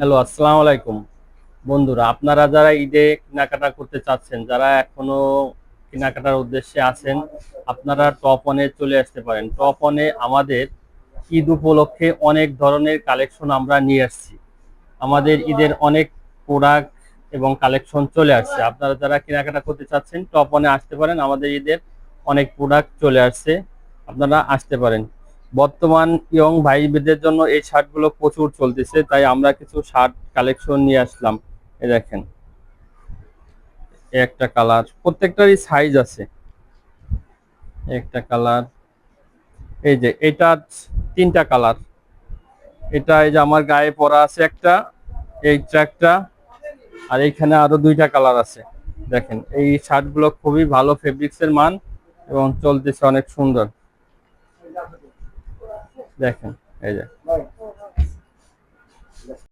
Hello, আসসালামু আলাইকুম। বন্ধুরা, আপনারা যারা ঈদে কেনাকাটা করতে চাচ্ছেন, যারা এখনো কেনাকাটার উদ্দেশ্যে আছেন, আপনারা টপ ওয়ানে চলে আসতে পারেন। টপ ওয়ানে আমাদের ঈদ উপলক্ষে অনেক ধরনের কালেকশন আমরা নিয়ে আসছি। আমাদের ঈদের অনেক প্রোডাক্ট এবং কালেকশন চলে আসছে। আপনারা যারা কেনাকাটা করতে চাচ্ছেন, টপ ওয়ানে আসতে পারেন। আমাদের ঈদের অনেক প্রোডাক্ট চলে আসছে, আপনারা আসতে পারেন। বর্তমান ইয়ং ভাইদের জন্য এই শার্টগুলো প্রচুর চলতেছে, তাই আমরা কিছু শার্ট কালেকশন নিয়ে আসলাম। এই দেখেন, এই একটা কালার, প্রত্যেকটারই সাইজ আছে। এই একটা কালার, এই যে এটা তিনটা কালার। এটা এই যে আমার গায়ে পরা আছে একটা, এই ট্র্যাকটা, আর এইখানে আরো দুইটা কালার আছে। দেখেন, এই শার্টগুলো খুবই ভালো ফেব্রিক্সের মান এবং চলতেছে অনেক সুন্দর। দেখেন, এই যে